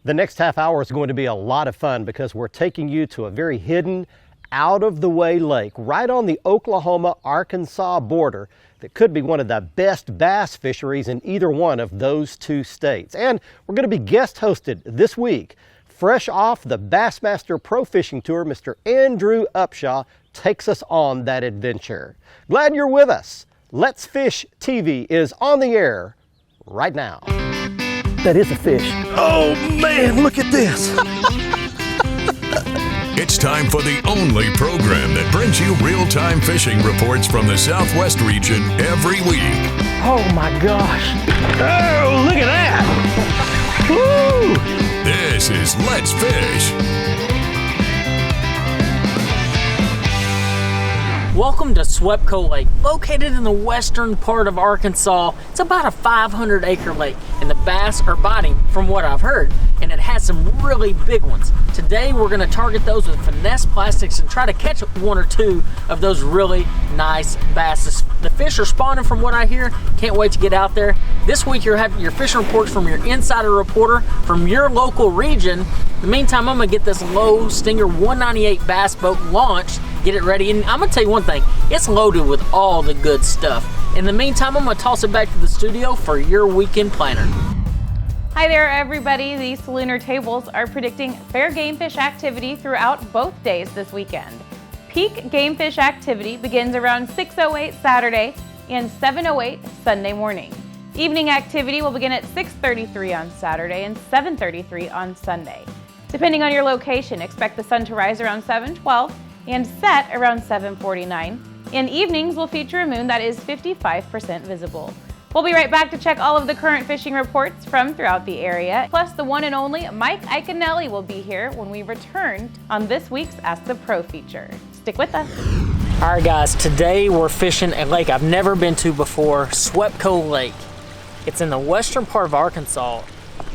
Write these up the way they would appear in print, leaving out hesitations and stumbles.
The next half hour is going to be a lot of fun because we're taking you to a very hidden, out-of-the-way lake right on the Oklahoma-Arkansas border that could be one of the best bass fisheries in either one of those two states. And we're going to be guest hosted this week. Fresh off the Bassmaster Pro Fishing Tour, Mr. Andrew Upshaw takes us on that adventure. Glad you're with us. Let's Fish TV is on the air right now. That is a fish. Oh man, look at this. It's time for the only program that brings you real-time fishing reports from the Southwest region every week. Oh my gosh. Oh, look at that. Woo! This is Let's Fish. Welcome to SWEPCO Lake, located in the western part of Arkansas. It's about a 500-acre lake, and the bass are biting, from what I've heard, and it has some really big ones. Today, we're going to target those with Finesse plastics and try to catch one or two of those really nice bass. The fish are spawning from what I hear. Can't wait to get out there. This week, you'll have your fishing reports from your insider reporter from your local region. In the meantime, I'm going to get this low Stinger 198 bass boat launched, get it ready, and I'm going to tell you one thing, it's loaded with all the good stuff. In the meantime, I'm going to toss it back to the studio for your weekend planner. Hi there, everybody. These Lunar Tables are predicting fair game fish activity throughout both days this weekend. Peak game fish activity begins around 6:08 Saturday and 7:08 Sunday morning. Evening activity will begin at 6:33 on Saturday and 7:33 on Sunday. Depending on your location, expect the sun to rise around 7:12 and set around 7:49. And evenings will feature a moon that is 55% visible. We'll be right back to check all of the current fishing reports from throughout the area. Plus, the one and only Mike Iaconelli will be here when we return on this week's Ask the Pro feature. Stick with us. All right, guys, today we're fishing a lake I've never been to before, SWEPCO Lake. It's in the western part of Arkansas.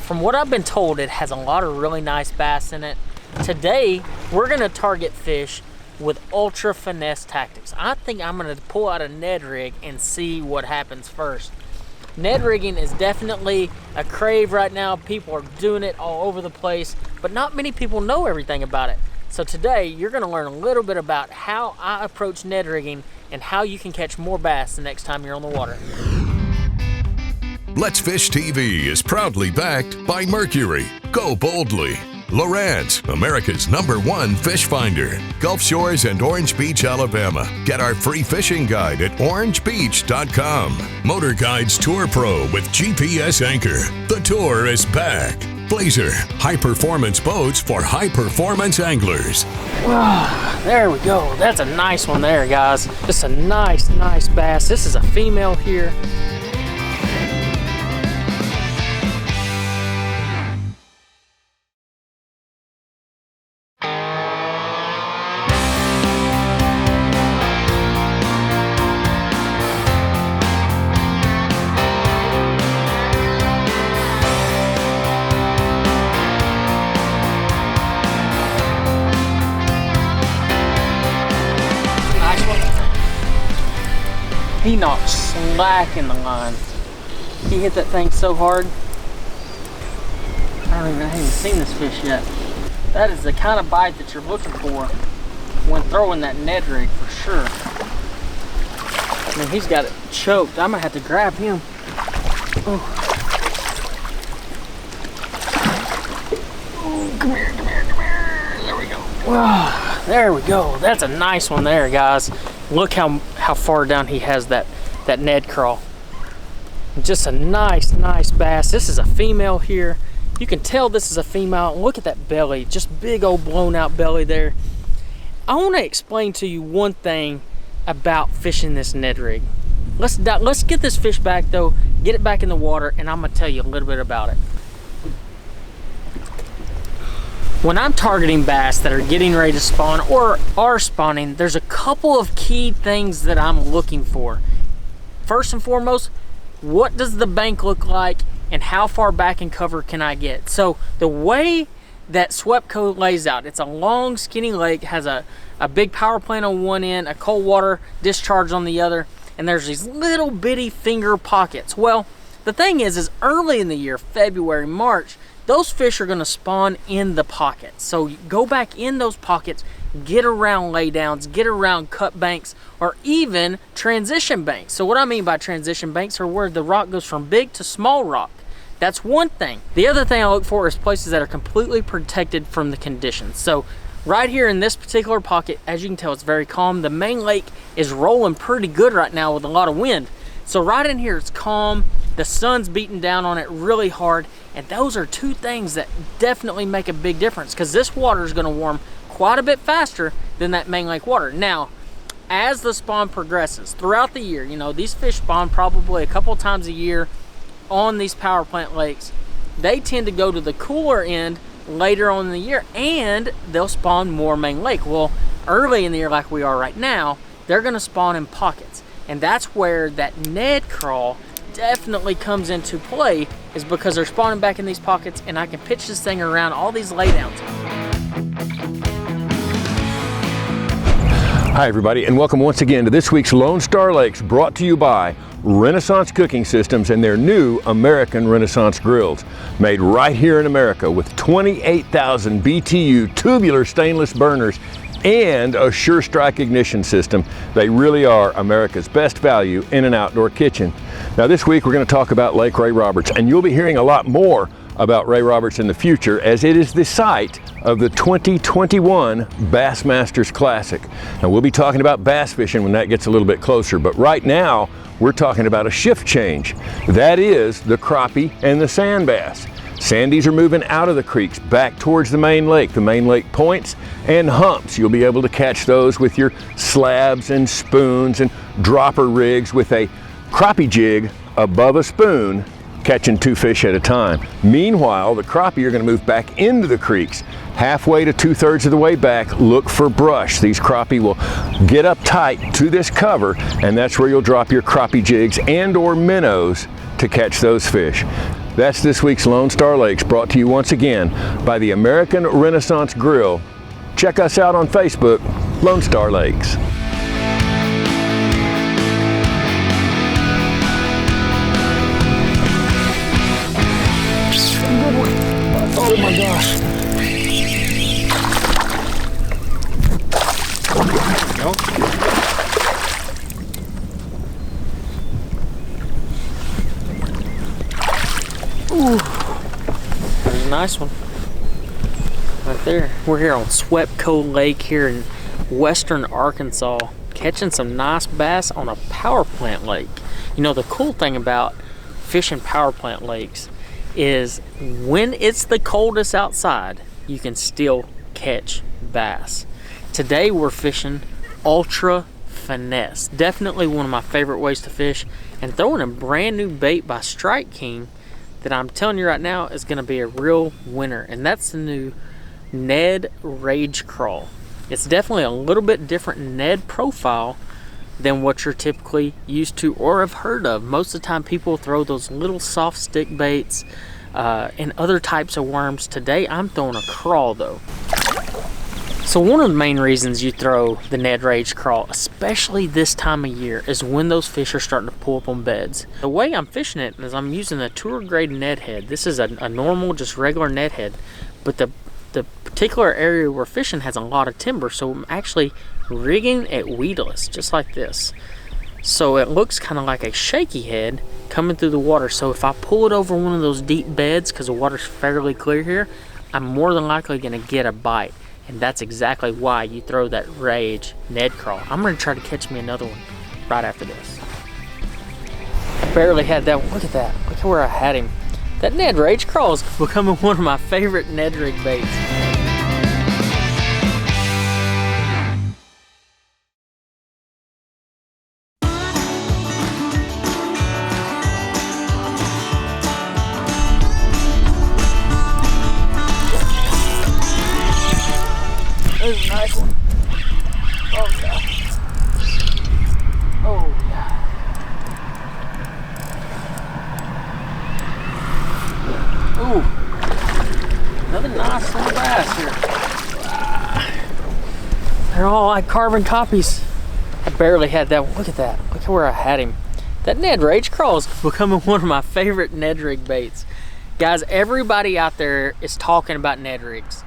From what I've been told, it has a lot of really nice bass in it. Today, we're gonna target fish with ultra finesse tactics. I think I'm gonna pull out a Ned rig and see what happens first. Ned rigging is definitely a crave right now. People are doing it all over the place, but not many people know everything about it. So today, you're gonna learn a little bit about how I approach Ned rigging and how you can catch more bass the next time you're on the water. Let's Fish TV is proudly backed by Mercury, Go Boldly, Lowrance, America's #1 fish finder, Gulf Shores and Orange Beach, Alabama. Get our free fishing guide at orangebeach.com. Motor Guides Tour Pro with GPS anchor. The tour is back. Blazer, high-performance boats for high-performance anglers. There we go. That's a nice one there, guys. Just a nice bass. This is a female here. He knocked slack in the line. He hit that thing so hard. I haven't even seen this fish yet. That is the kind of bite that you're looking for when throwing that Ned rig for sure. I mean, he's got it choked. I'm gonna have to grab him. Oh, come here. There we go. Wow, there we go. That's a nice one there, guys. Look how far down he has that Ned crawl. Just a nice bass. This is a female here. You can tell this is a female. Look at that belly, just big old blown out belly there. I want to explain to you one thing about fishing this Ned rig. Let's get this fish back though, get it back in the water, and I'm gonna tell you a little bit about it. When I'm targeting bass that are getting ready to spawn or are spawning, there's a couple of key things that I'm looking for. First and foremost, what does the bank look like and how far back in cover can I get? So the way that SWEPCO lays out, it's a long skinny lake, has a big power plant on one end, a cold water discharge on the other, and there's these little bitty finger pockets. Well, the thing is early in the year, February, March, those fish are gonna spawn in the pockets. So go back in those pockets, get around laydowns, get around cut banks, or even transition banks. So what I mean by transition banks are where the rock goes from big to small rock. That's one thing. The other thing I look for is places that are completely protected from the conditions. So right here in this particular pocket, as you can tell, it's very calm. The main lake is rolling pretty good right now with a lot of wind. So right in here, it's calm. The sun's beating down on it really hard. And those are two things that definitely make a big difference, because this water is gonna warm quite a bit faster than that main lake water. Now, as the spawn progresses throughout the year, you know, these fish spawn probably a couple times a year on these power plant lakes. They tend to go to the cooler end later on in the year, and they'll spawn more main lake. Well, early in the year, like we are right now, they're gonna spawn in pockets. And that's where that Ned crawl definitely comes into play, is because they're spawning back in these pockets, and I can pitch this thing around all these laydowns. Hi everybody, and welcome once again to this week's Lone Star Lakes, brought to you by Renaissance Cooking Systems and their new American Renaissance grills, made right here in America with 28,000 BTU tubular stainless burners and a Sure Strike ignition system. They really are America's best value in an outdoor kitchen. Now this week we're going to talk about Lake Ray Roberts, and you'll be hearing a lot more about Ray Roberts in the future, as it is the site of the 2021 Bassmasters Classic. Now we'll be talking about bass fishing when that gets a little bit closer, but right now we're talking about a shift change. That is the crappie and the sand bass. Sandies are moving out of the creeks back towards the main lake points and humps. You'll be able to catch those with your slabs and spoons and dropper rigs with a crappie jig above a spoon, catching 2 fish at a time. Meanwhile, the crappie are going to move back into the creeks. Halfway to 2/3 of the way back, look for brush. These crappie will get up tight to this cover, and that's where you'll drop your crappie jigs and or minnows to catch those fish. That's this week's Lone Star Lakes, brought to you once again by the American Renaissance Grill. Check us out on Facebook, Lone Star Lakes. Oh my gosh. There we go. Ooh, there's a nice one right there. We're here on SWEPCO Lake here in western Arkansas, catching some nice bass on a power plant lake. You know, the cool thing about fishing power plant lakes is when it's the coldest outside, you can still catch bass. Today we're fishing Ultra Finesse. Definitely one of my favorite ways to fish, and throwing a brand new bait by Strike King that I'm telling you right now is going to be a real winner, and that's the new Ned Rage Crawl. It's definitely a little bit different Ned profile than what you're typically used to or have heard of. Most of the time people throw those little soft stick baits and other types of worms. Today I'm throwing a crawl though. So one of the main reasons you throw the Ned Rage Crawl, especially this time of year, is when those fish are starting to pull up on beds. The way I'm fishing it is I'm using a tour grade Ned head. This is a normal, just regular Ned head, but the particular area we're fishing has a lot of timber, so I'm actually rigging it weedless, just like this. So it looks kind of like a shaky head coming through the water. So if I pull it over one of those deep beds, because the water's fairly clear here, I'm more than likely going to get a bite. And that's exactly why you throw that Rage Ned Crawl. I'm going to try to catch me another one right after this. I barely had that one. Look at that. Look at where I had him. That Ned Rage Crawl is becoming one of my favorite Ned rig baits. This is a nice one. Oh yeah. Oh yeah. Ooh. Another nice little bass here. They're all like carbon copies. I barely had that one. Look at that. Look at where I had him. That Ned Rage Crawl is becoming one of my favorite Ned rig baits. Guys, everybody out there is talking about Ned rigs.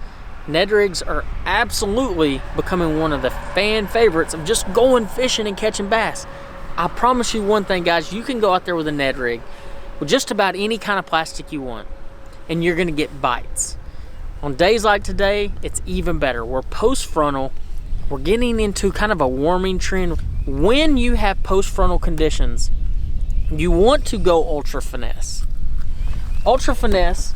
Ned rigs are absolutely becoming one of the fan favorites of just going fishing and catching bass. I promise you one thing, guys, you can go out there with a Ned rig with just about any kind of plastic you want, and you're gonna get bites. On days like today, it's even better. We're post-frontal. We're getting into kind of a warming trend. When you have post-frontal conditions, you want to go Ultra Finesse. Ultra Finesse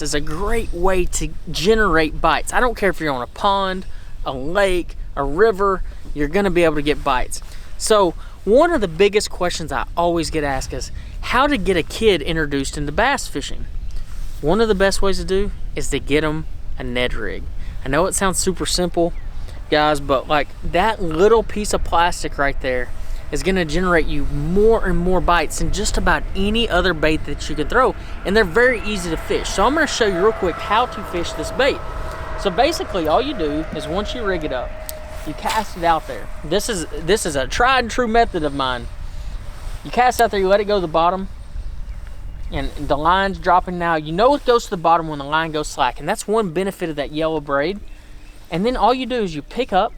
is a great way to generate bites. I don't care if you're on a pond, a lake, a river, you're gonna be able to get bites. So one of the biggest questions I always get asked is how to get a kid introduced into bass fishing. One of the best ways to do is to get them a Ned rig. I know it sounds super simple, guys, but like that little piece of plastic right there is gonna generate you more and more bites than just about any other bait that you can throw, and they're very easy to fish. So I'm gonna show you real quick how to fish this bait. So basically all you do is once you rig it up, you cast it out there. This is a tried and true method of mine. You cast it out there, you let it go to the bottom, and the line's dropping now. You know it goes to the bottom when the line goes slack, and that's one benefit of that yellow braid. And then all you do is you pick up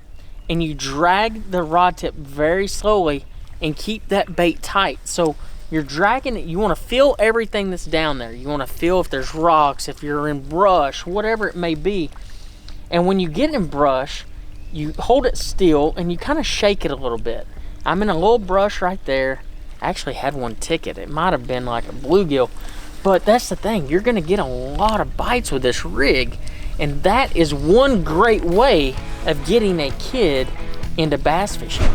and you drag the rod tip very slowly and keep that bait tight. So you're dragging it, you wanna feel everything that's down there. You wanna feel if there's rocks, if you're in brush, whatever it may be. And when you get in brush, you hold it still and you kind of shake it a little bit. I'm in a little brush right there. I actually had one ticket. It might have been like a bluegill, but that's the thing. You're gonna get a lot of bites with this rig, and that is one great way of getting a kid into bass fishing.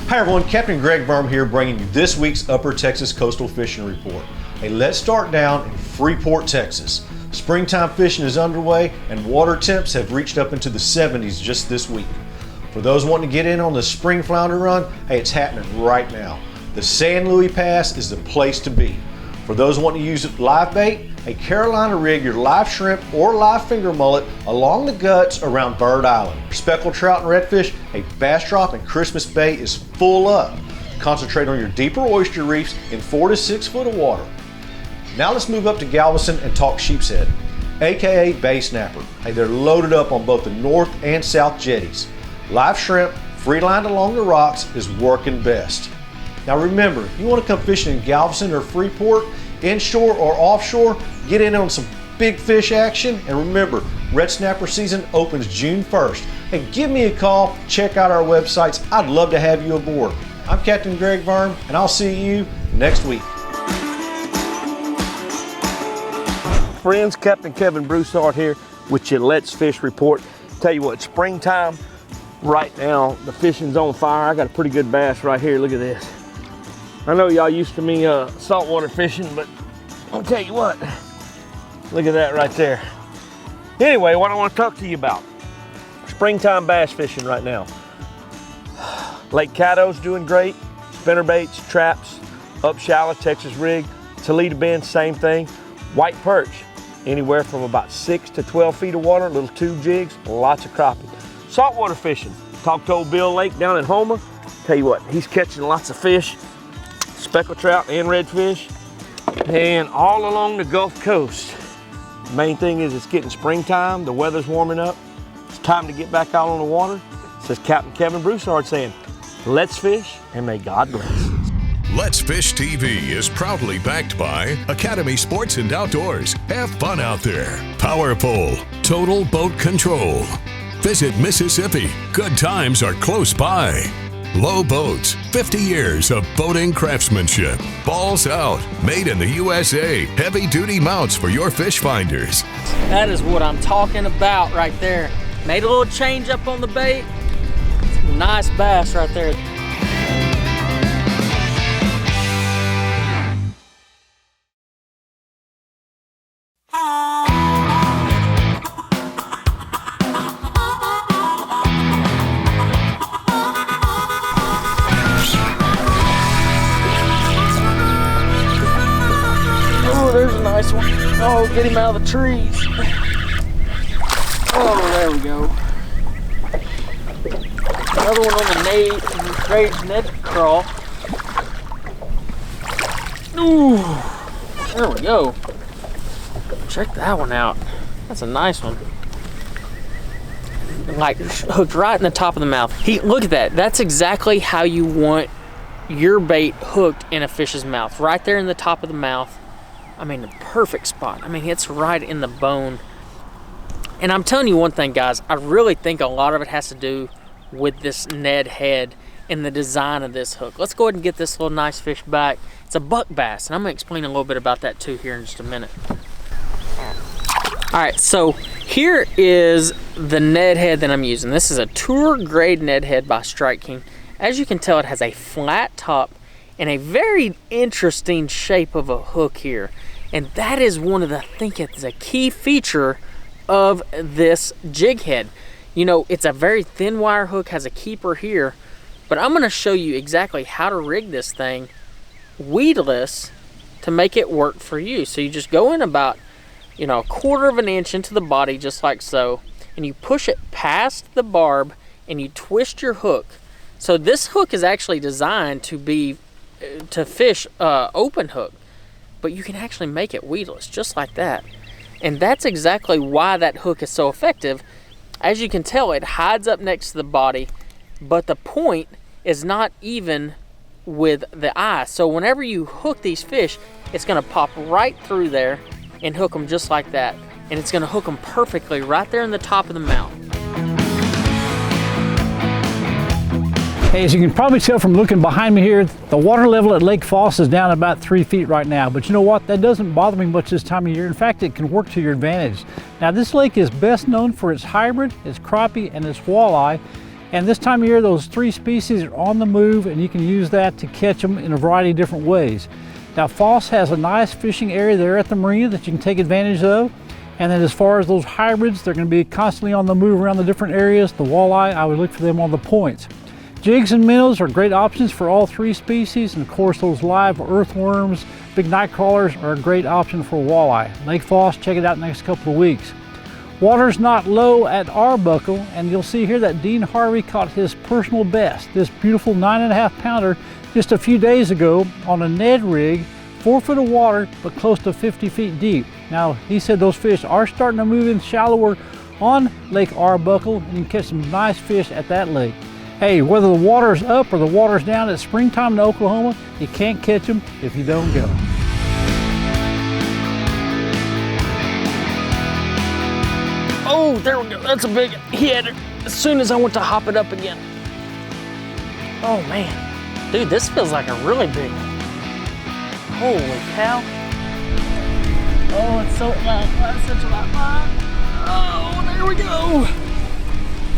Hi everyone, Captain Greg Verm here bringing you this week's Upper Texas Coastal Fishing Report. Hey, let's start down in Freeport, Texas. Springtime fishing is underway and water temps have reached up into the 70s just this week. For those wanting to get in on the spring flounder run, hey, it's happening right now. The San Luis Pass is the place to be. For those wanting to use live bait, hey, Carolina rig your live shrimp or live finger mullet along the guts around Bird Island. For speckled trout and redfish, hey, Bass Drop and Christmas Bay is full up. Concentrate on your deeper oyster reefs in 4 to 6 foot of water. Now let's move up to Galveston and talk sheepshead, aka bay snapper. Hey, they're loaded up on both the north and south jetties. Live shrimp, free-lined along the rocks, is working best. Now remember, if you want to come fishing in Galveston or Freeport, inshore or offshore, get in on some big fish action, and remember, red snapper season opens June 1st. Hey, give me a call, check out our websites. I'd love to have you aboard. I'm Captain Greg Verm, and I'll see you next week. Friends, Captain Kevin Broussard here with your Let's Fish report. Tell you what, springtime, right now, the fishing's on fire. I got a pretty good bass right here, look at this. I know y'all used to me saltwater fishing, but I'll tell you what, look at that right there. Anyway, what I want to talk to you about, springtime bass fishing right now. Lake Caddo's doing great, spinnerbaits, traps, up shallow, Texas rig, Toledo Bend, same thing. White perch, anywhere from about 6 to 12 feet of water, little tube jigs, lots of crappie. Saltwater fishing, talk to old Bill Lake down in Houma. Tell you what, he's catching lots of fish, speckled trout and redfish, and all along the Gulf Coast. The main thing is it's getting springtime, the weather's warming up, it's time to get back out on the water. Says Captain Kevin Broussard saying, let's fish and may God bless. Let's Fish TV is proudly backed by Academy Sports and Outdoors. Have fun out there. Power Pole, Total Boat Control. Visit Mississippi. Good times are close by. Low Boats, 50 years of boating craftsmanship. Balls Out, made in the USA. Heavy duty mounts for your fish finders. That is what I'm talking about right there. Made a little change up on the bait. Some nice bass right there. There's a nice one. Oh, get him out of the trees. Oh, there we go. Another one on the nade. great Ned crawl. Ooh, there we go. Check that one out. That's a nice one. Like hooked right in the top of the mouth. Look at that. That's exactly how you want your bait hooked in a fish's mouth. Right there in the top of the mouth. I mean, the perfect spot. I mean, it's right in the bone. And I'm telling you one thing, guys, I really think a lot of it has to do with this Ned head and the design of this hook. Let's go ahead and get this little nice fish back. It's a buck bass, and I'm gonna explain a little bit about that too here in just a minute. All right, so here is the Ned head that I'm using. This is a tour grade Ned head by Strike King. As you can tell, it has a flat top and a very interesting shape of a hook here. And that is one of the, I think it's a key feature of this jig head. You know, it's a very thin wire hook, has a keeper here, but I'm gonna show you exactly how to rig this thing weedless to make it work for you. So you just go in about, you know, 1/4 of an inch into the body, just like so, and you push it past the barb and you twist your hook. So this hook is actually designed to be, to fish open hook, but you can actually make it weedless, just like that. And that's exactly why that hook is so effective. As you can tell, it hides up next to the body, but the point is not even with the eye. So whenever you hook these fish, it's gonna pop right through there and hook them just like that. And it's gonna hook them perfectly right there in the top of the mouth. Hey, as you can probably tell from looking behind me here, the water level at Lake Foss is down about 3 feet right now. But you know what? That doesn't bother me much this time of year. In fact, it can work to your advantage. Now, this lake is best known for its hybrid, its crappie, and its walleye. And this time of year, those 3 species are on the move, and you can use that to catch them in a variety of different ways. Now, Foss has a nice fishing area there at the marina that you can take advantage of. And then as far as those hybrids, they're going to be constantly on the move around the different areas. The walleye, I would look for them on the points. Jigs and minnows are great options for all 3 species, and of course those live earthworms, big night crawlers are a great option for walleye. Lake Foss, check it out the next couple of weeks. Water's not low at Arbuckle, and you'll see here that Dean Harvey caught his personal best, this beautiful 9.5 pounder, just a few days ago on a Ned rig, 4 foot of water, but close to 50 feet deep. Now, he said those fish are starting to move in shallower on Lake Arbuckle, and you can catch some nice fish at that lake. Hey, whether the water's up or the water's down, it's springtime in Oklahoma. You can't catch them if you don't go. Oh, there we go. That's a big hit as soon as I went to hop it up again. Oh man, dude, this feels like a really big one. Holy cow. Oh, it's so loud. That's such a loud. Oh, there we go.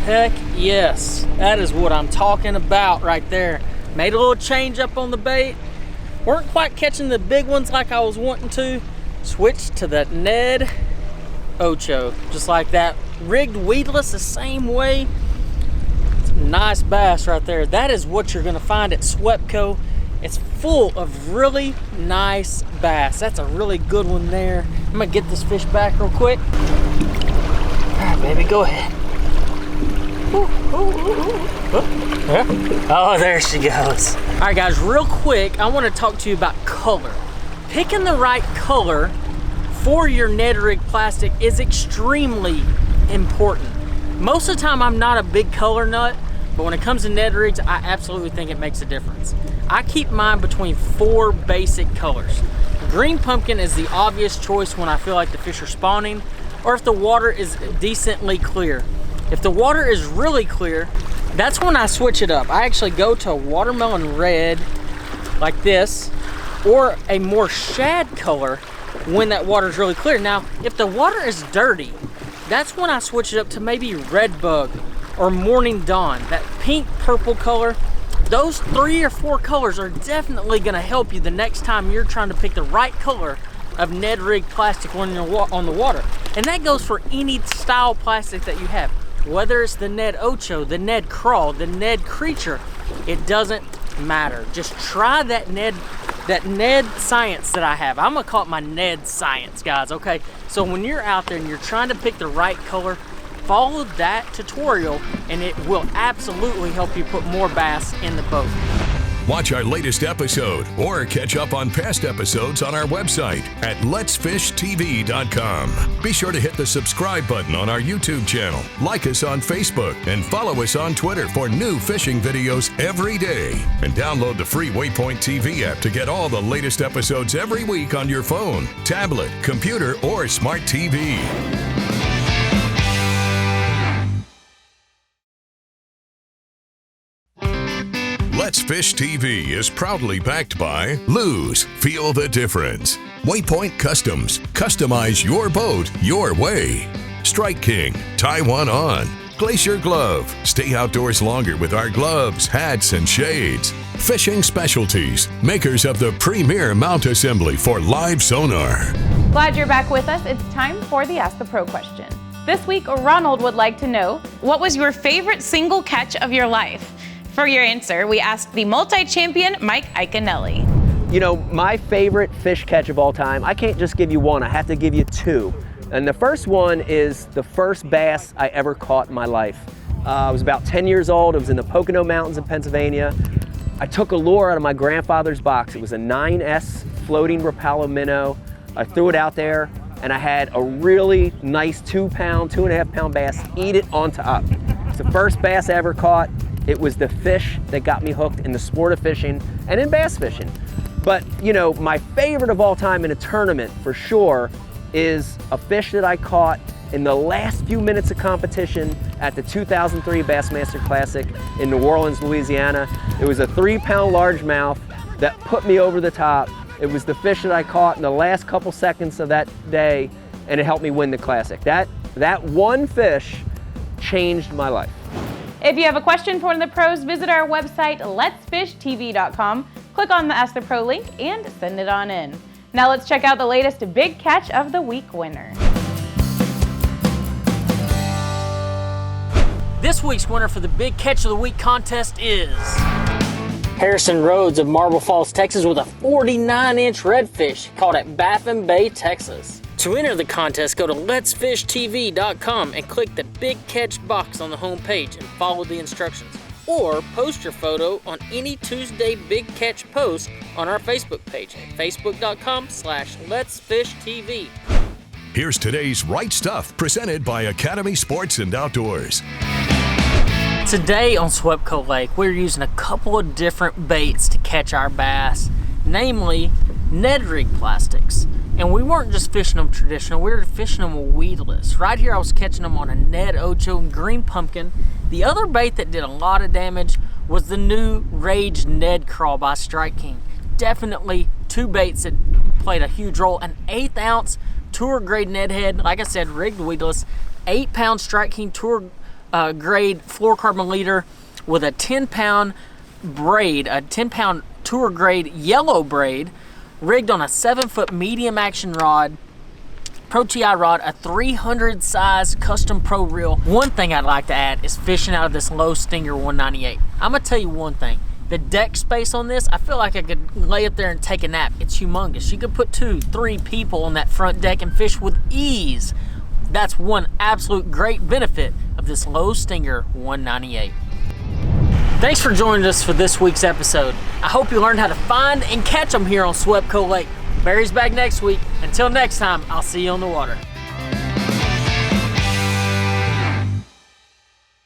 Heck yes, that is what I'm talking about right there. Made a little change up on the bait. Weren't quite catching the big ones like I was wanting to. Switched to that Ned Ocho, just like that. Rigged weedless the same way. It's a nice bass right there. That is what you're gonna find at SWEPCO. It's full of really nice bass. That's a really good one there. I'm gonna get this fish back real quick. All right, baby, go ahead. Oh, there she goes. All right, guys, real quick, I want to talk to you about color. Picking the right color for your Ned rig plastic is extremely important. Most of the time, I'm not a big color nut, but when it comes to Ned rigs, I absolutely think it makes a difference. I keep mine between 4 basic colors. Green pumpkin is the obvious choice when I feel like the fish are spawning, or if the water is decently clear. If the water is really clear, that's when I switch it up. I actually go to a watermelon red like this, or a more shad color when that water is really clear. Now, if the water is dirty, that's when I switch it up to maybe red bug or morning dawn, that pink purple color. Those 3 or 4 colors are definitely gonna help you the next time you're trying to pick the right color of Ned rig plastic when you're on the water. And that goes for any style plastic that you have. Whether it's the Ned Ocho, the Ned Crawl, the Ned Creature, it doesn't matter. Just try that Ned Science that I have. I'm gonna call it my Ned Science, guys, okay? So when you're out there and you're trying to pick the right color, Follow that tutorial and it will absolutely help you put more bass in the boat. Watch our latest episode or catch up on past episodes on our website at letsfishtv.com. Be sure to hit the subscribe button on our YouTube channel, like us on Facebook, and follow us on Twitter for new fishing videos every day. And download the free Waypoint TV app to get all the latest episodes every week on your phone, tablet, computer, or smart TV. Let's Fish TV is proudly backed by Lose. Feel the difference. Waypoint Customs. Customize your boat your way. Strike King. Tie one on. Glacier Glove. Stay outdoors longer with our gloves, hats, and shades. Fishing Specialties. Makers of the premier mount assembly for live sonar. Glad you're back with us. It's time for the Ask the Pro question. This week, Ronald would like to know, what was your favorite single catch of your life? For your answer, we asked the multi-champion Mike Iaconelli. You know, my favorite fish catch of all time, I can't just give you one, I have to give you two. And the first one is the first bass I ever caught in my life. I was about 10 years old, it was in the Pocono Mountains in Pennsylvania. I took a lure out of my grandfather's box. It was a 9S floating Rapala minnow. I threw it out there and I had a really nice 2.5 pound bass eat it on top. It's the first bass I ever caught. It was the fish that got me hooked in the sport of fishing and in bass fishing. But, you know, my favorite of all time in a tournament, for sure, is a fish that I caught in the last few minutes of competition at the 2003 Bassmaster Classic in New Orleans, Louisiana. It was a 3-pound largemouth that put me over the top. It was the fish that I caught in the last couple seconds of that day, and it helped me win the Classic. That one fish changed my life. If you have a question for one of the pros, visit our website, letsfishtv.com. Click on the Ask the Pro link and send it on in. Now let's check out the latest Big Catch of the Week winner. This week's winner for the Big Catch of the Week contest is Harrison Rhodes of Marble Falls, Texas, with a 49-inch redfish caught at Baffin Bay, Texas. To enter the contest, go to letsfishtv.com and click the Big Catch box on the home page and follow the instructions. Or post your photo on any Tuesday Big Catch post on our Facebook page at facebook.com/letsfishtv. Here's today's Right Stuff, presented by Academy Sports and Outdoors. Today on SWEPCO Lake, we're using a couple of different baits to catch our bass, namely Ned rig plastics. And we weren't just fishing them traditional, we were fishing them weedless. Right here I was catching them on a Ned Ocho and green pumpkin. The other bait that did a lot of damage was the new Rage Ned Crawl by Strike King. Definitely two baits that played a huge role. An 1/8 ounce tour grade Ned head, like I said, rigged weedless, 8-pound Strike King tour grade fluorocarbon leader with a 10-pound braid, a 10-pound tour grade yellow braid, rigged on a 7-foot medium action rod, Pro TI rod, a 300 size custom pro reel. One thing I'd like to add is fishing out of this low Stinger 198. I'm gonna tell you one thing, the deck space on this, I feel like I could lay up there and take a nap. It's humongous. You could put 2-3 people on that front deck and fish with ease. That's one absolute great benefit of this low Stinger 198. Thanks for joining us for this week's episode. I hope you learned how to find and catch them here on SWEPCO Lake. Barry's back next week. Until next time, I'll see you on the water.